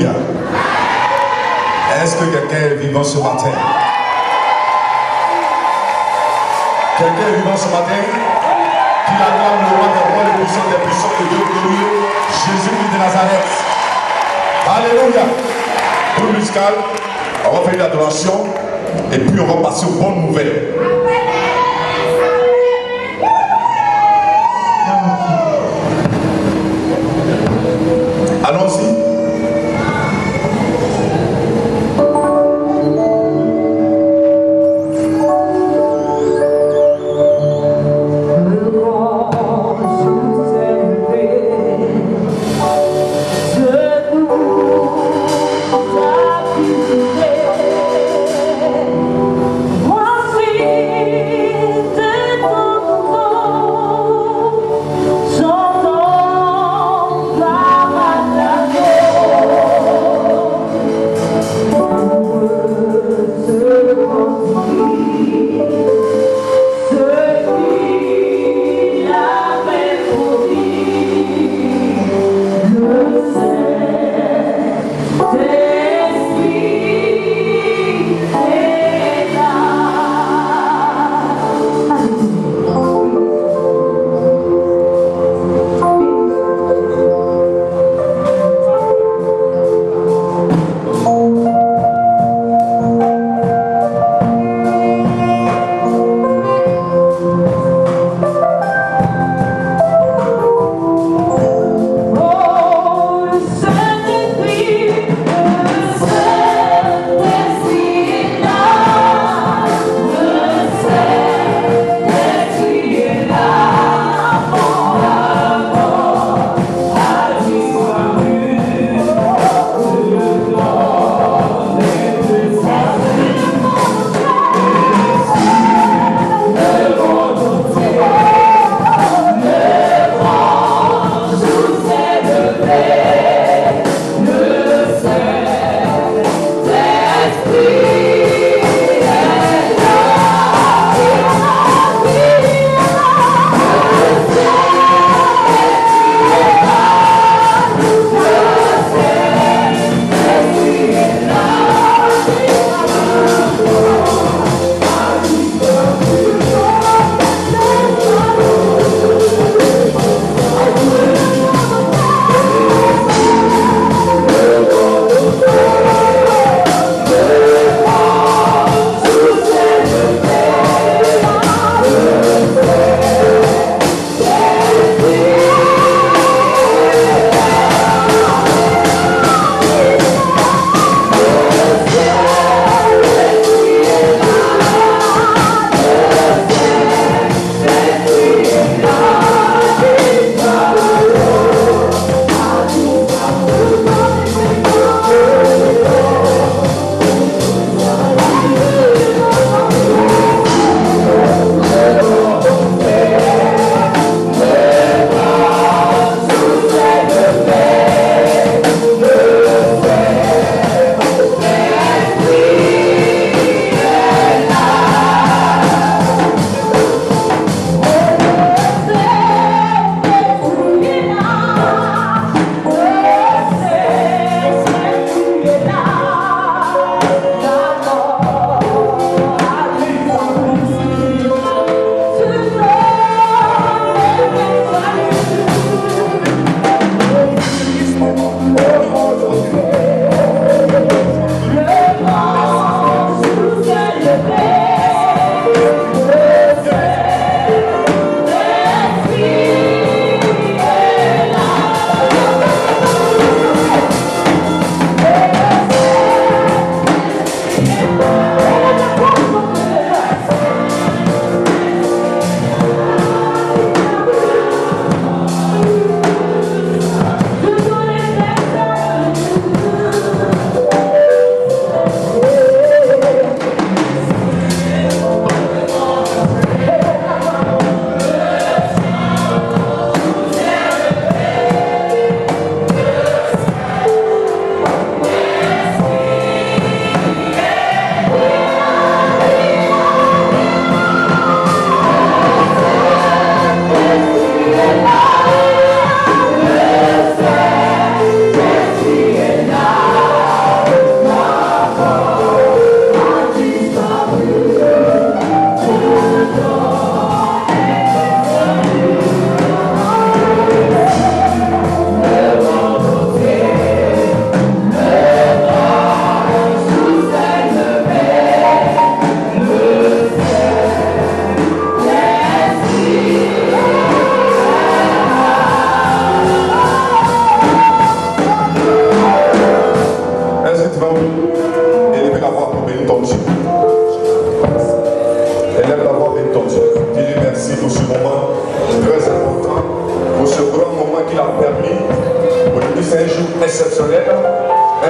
Alléluia. Est-ce que quelqu'un est vivant ce matin? Quelqu'un est vivant ce matin? Qui acclame le roi des rois, le puissant des puissants, le Dieu glorieux, Jésus-Christ de Nazareth. Alléluia. Pour le musical, on va faire une adoration et puis on va passer aux bonnes nouvelles. Allons-y. Voici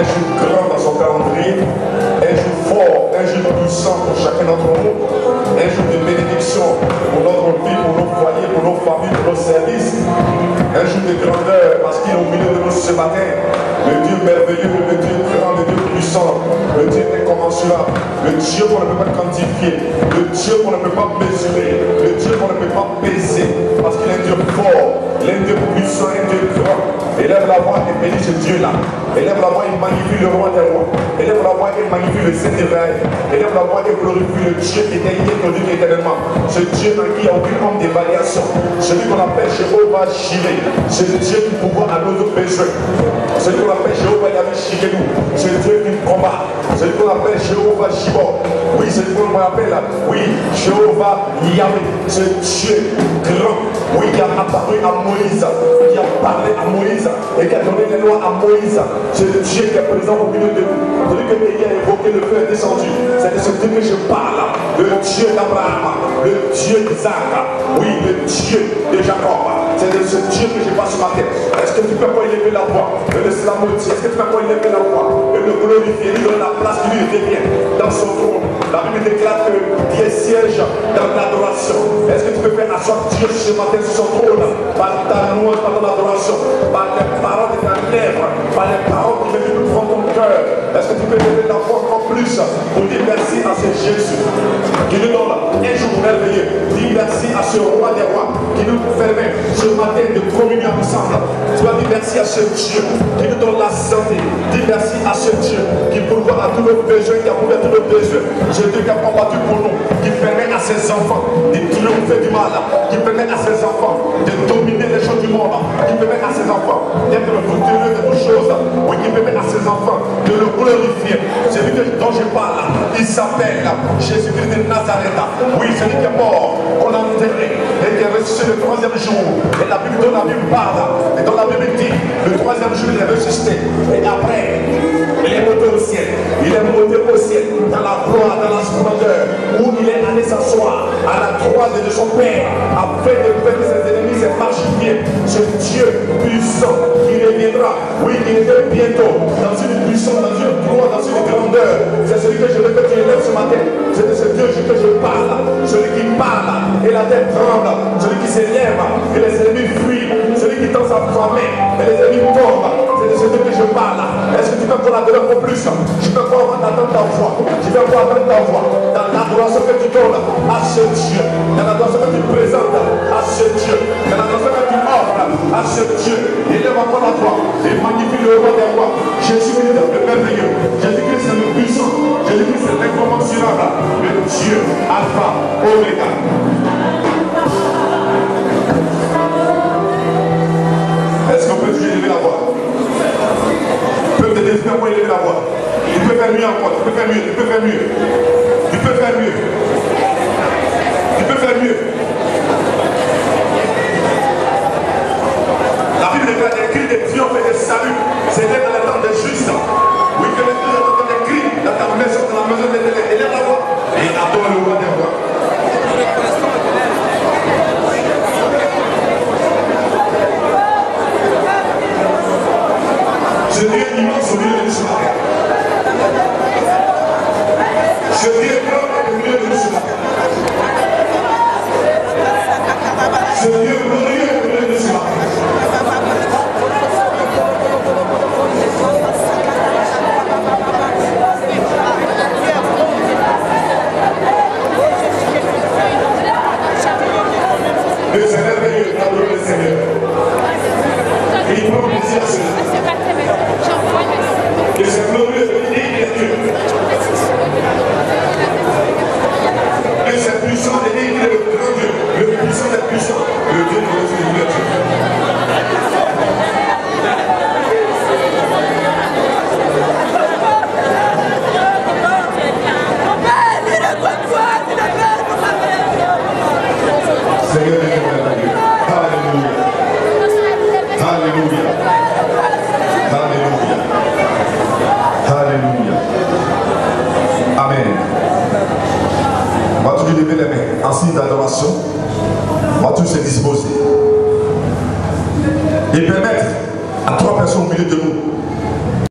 un jour grand dans son calendrier, un jour fort, un jour puissant pour chacun d'entre nous, un jour de bénédiction pour notre vie, pour nos foyers, pour nos familles, pour nos services, un jour de grandeur parce qu'il est au milieu de nous ce matin. Le Dieu merveilleux, le Dieu grand, le Dieu puissant, le Dieu incommensurable, le Dieu qu'on ne peut pas quantifier, le Dieu qu'on ne peut pas mesurer, le Dieu qu'on ne peut pas peser, parce qu'il est un Dieu fort, il est un Dieu puissant, un Dieu grand. Élève la voix et bénis ce Dieu-là. Élève la voix et magnifie le roi des rois. Élève la voix et magnifie le Saint d'Israël. Élève la voix et glorifie le Dieu qui était hier, connu éternellement. Ce Dieu en qui il n'y a aucune homme d'évaluation. Celui qu'on appelle Jéhovah Jireh. C'est le Dieu qui pourvoit à nos besoins. Celui qu'on appelle Jéhovah Yahvé Shikenu. C'est le Dieu qui combat. Celui qu'on appelle Jéhovah Shibor. Oui, c'est ce qu'on appelle, oui, Jéhovah Yahvé. C'est Dieu grand. Oui, qui a apparu à Moïse, qui a parlé à Moïse et qui a donné les lois à Moïse. C'est le Dieu qui est présent au milieu de nous. Celui que Élie a évoqué, le feu est descendu. C'est de ce Dieu que je parle. Le Dieu d'Abraham, le Dieu d'Isaac, oui, le Dieu de Jacob. C'est de ce Dieu que je passe ce matin. Est-ce que tu peux pas élever la voix et le slamotier? Est-ce que tu peux pas élever la voix et le glorifier, lui donner la place qui lui revient dans son trône? La Bible déclare que Dieu siège dans l'adoration. Est-ce que tu peux faire asseoir Dieu ce matin sur son trône par ta louange, par ton adoration, par les paroles de ta lèvre, par les paroles qui viennent du fond de ton cœur? Est-ce que tu peux lever la voix encore plus pour dire merci à ce Jésus qui nous donne un jour merveilleux? Dis merci à ce roi des rois qui nous permet ce matin de communier ensemble. Tu vas dire merci à ce Dieu qui nous donne la santé. Dis merci à ce Dieu qui pourvoit à tous nos besoins, qui a pourvu à tous nos besoins. Ce Dieu qui a combattu pour nous, qui permet à ses enfants de triompher du mal, qui permet à ses enfants de dominer les choses du monde, qui permet à ses enfants d'être le fructueux de toutes choses, oui, qui permet à ses enfants de le glorifier. Celui dont je parle, il s'appelle Jésus-Christ de Nazareth. Oui, celui qui est mort, on l'a enterré et qui est ressuscité le troisième jour. Et la Bible dont la Bible parle, et dont la Bible dit, le troisième jour il est ressuscité. Et après, il est monté au ciel. Il est monté au ciel dans la gloire, dans la splendeur, où il est allé s'asseoir à la droite de son Père, afin de faire de ses ennemis ses marchepieds. Ce Dieu puissant qui reviendra, oui, il est bientôt dans une puissance, dans une gloire, dans une grandeur. C'est celui que je veux que tu élèves ce matin. C'est de ce Dieu que je parle. Celui qui parle et la terre tremble. Celui qui s'élève et les ennemis fuient. Celui qui tend sa main et les ennemis tombent. C'est de ce Dieu que je parle. Est-ce que tu peux encore l'adorer un peu plus? Je peux encore entendre ta voix. Tu peux encore entendre ta voix dans l'adoration que tu donnes à ce Dieu, dans l'adoration que tu présentes à ce Dieu, dans l'adoration que tu offres à ce Dieu. Élève encore la voix et magnifie le roi des rois. Jésus-Christ le merveilleux. Jésus-Christ c'est le puissant. Jésus-Christ c'est l'incommensurable. Le Dieu Alpha, Oméga. Est-ce qu'on peut toujours élever la voix? Tu peux élever la voix. Tu peux faire mieux encore. Tu peux faire mieux. Tu peux faire mieux. Tu peux faire mieux. Tu peux faire mieux. La Bible déclare des cris de triomphe et de salut. C'est là dans le temps des justes. Oui, que les deux entendent des cris dans ta maison, dans la maison de l'Éternel. Élève la voix et adore le roi des rois. Ce Dieu immense au milieu de nous ce matin. Ce Dieu grand au milieu de nous ce matin. Ce Dieu glorieux au milieu de nous ce matin. Le Seigneur est merveilleux, adore le Seigneur. Et il prend plaisir à cela. Et c'est glorieux et Dieu. Et c'est puissant et il est le grand Dieu, le puissant des puissants, le Dieu de l'univers. Seigneur est merveilleux. Alléluia. Alléluia. Alléluia. Alléluia. Amen. On va toujours lever les mains en signe d'adoration. On va tous se disposer. Et permettre à trois personnes au milieu de nous